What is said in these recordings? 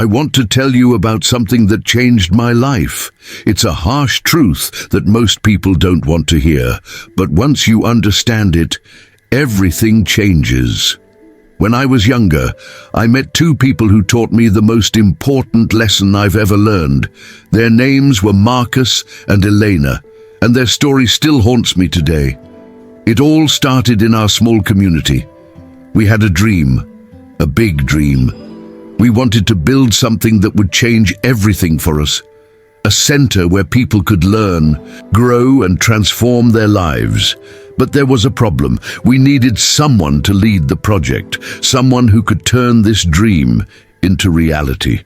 I want to tell you about something that changed my life. It's a harsh truth that most people don't want to hear, but once you understand it, everything changes. When I was younger, I met two people who taught me the most important lesson I've ever learned. Their names were Marcus and Elena, and their story still haunts me today. It all started in our small community. We had a dream, a big dream. We wanted to build something that would change everything for us. A center where people could learn, grow, and transform their lives. But there was a problem. We needed someone to lead the project, someone who could turn this dream into reality.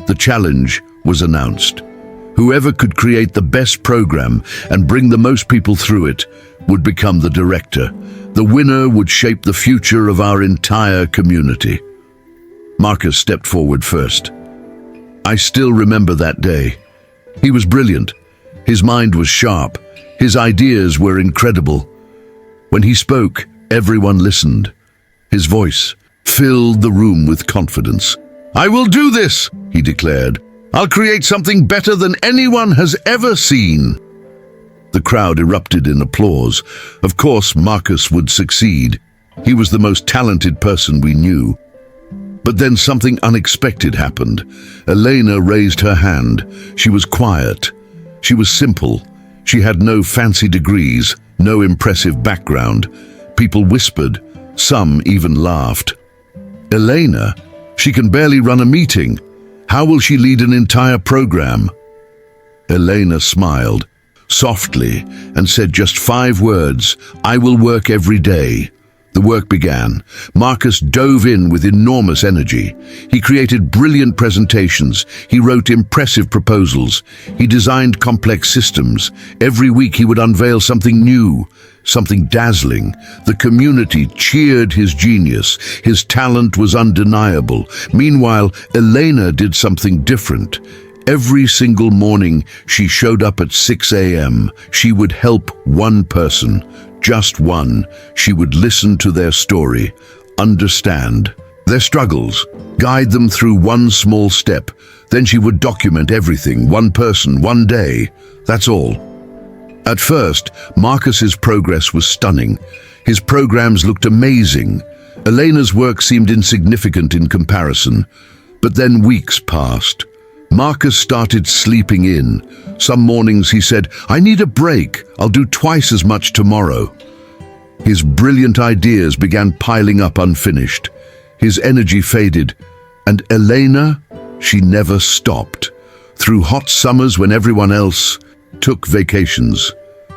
The challenge was announced. Whoever could create the best program and bring the most people through it would become the director. The winner would shape the future of our entire community. Marcus stepped forward first. I still remember that day. He was brilliant. His mind was sharp. His ideas were incredible. When he spoke, everyone listened. His voice filled the room with confidence. "I will do this," he declared. "I'll create something better than anyone has ever seen." The crowd erupted in applause. Of course, Marcus would succeed. He was the most talented person we knew. But then something unexpected happened. Elena raised her hand. She was quiet. She was simple. She had no fancy degrees, no impressive background. People whispered. Some even laughed. Elena? She can barely run a meeting. How will she lead an entire program? Elena smiled softly and said just 5 words, "I will work every day." The work began. Marcus dove in with enormous energy. He created brilliant presentations. He wrote impressive proposals. He designed complex systems. Every week he would unveil something new, something dazzling. The community cheered his genius. His talent was undeniable. Meanwhile, Elena did something different. Every single morning, she showed up at 6 a.m. She would help one person. Just one. She would listen to their story, understand their struggles, guide them through one small step. Then she would document everything, one person, one day. That's all. At first, Marcus's progress was stunning. His programs looked amazing. Elena's work seemed insignificant in comparison. But then weeks passed. Marcus started sleeping in. Some mornings he said, "I need a break. I'll do twice as much tomorrow." His brilliant ideas began piling up unfinished. His energy faded. And Elena, she never stopped. Through hot summers when everyone else took vacations.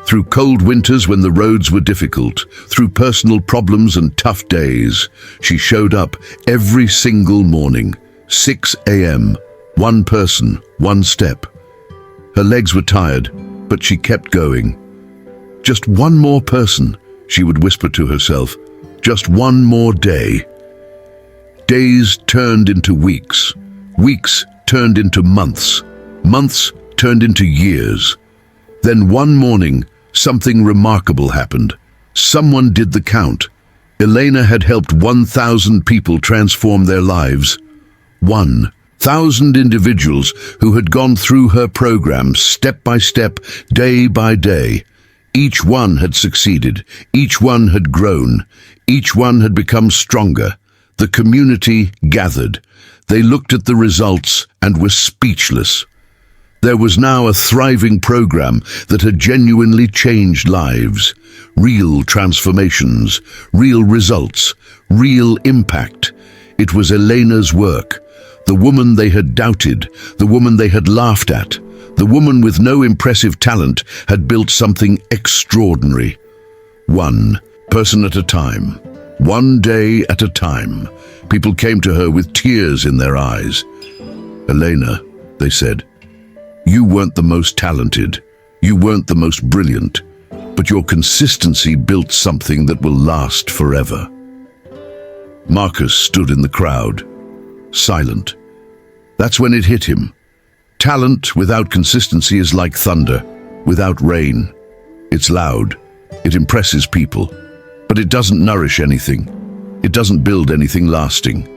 Through cold winters when the roads were difficult. Through personal problems and tough days. She showed up every single morning. 6 a.m. One person, one step. Her legs were tired, but she kept going. Just one more person, she would whisper to herself. Just one more day. Days turned into weeks. Weeks turned into months. Months turned into years. Then one morning, something remarkable happened. Someone did the count. Elena had helped 1,000 people transform their lives. 1,000 individuals who had gone through her program step by step, day by day. Each one had succeeded. Each one had grown. Each one had become stronger. The community gathered. They looked at the results and were speechless. There was now a thriving program that had genuinely changed lives. Real transformations, real results, real impact. It was Elena's work. The woman they had doubted, the woman they had laughed at, the woman with no impressive talent had built something extraordinary. One person at a time, one day at a time. People came to her with tears in their eyes. "Elena," they said, "you weren't the most talented, you weren't the most brilliant, but your consistency built something that will last forever." Marcus stood in the crowd, silent. That's when it hit him. Talent without consistency is like thunder, without rain. It's loud, it impresses people, but it doesn't nourish anything. It doesn't build anything lasting.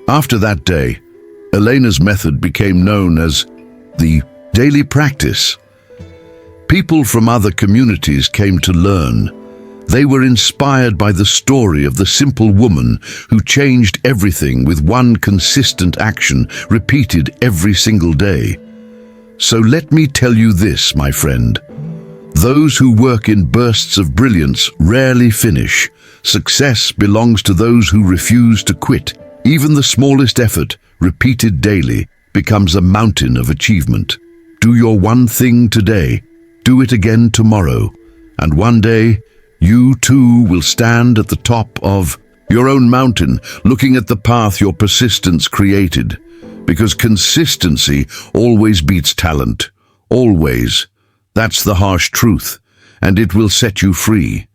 After that day, Elena's method became known as the daily practice. People from other communities came to learn. They were inspired by the story of the simple woman who changed everything with one consistent action repeated every single day. So let me tell you this, my friend. Those who work in bursts of brilliance rarely finish. Success belongs to those who refuse to quit. Even the smallest effort, repeated daily, becomes a mountain of achievement. Do your one thing today. Do it again tomorrow. And one day, you too will stand at the top of your own mountain, looking at the path your persistence created. Because consistency always beats talent. Always. That's the harsh truth, and it will set you free.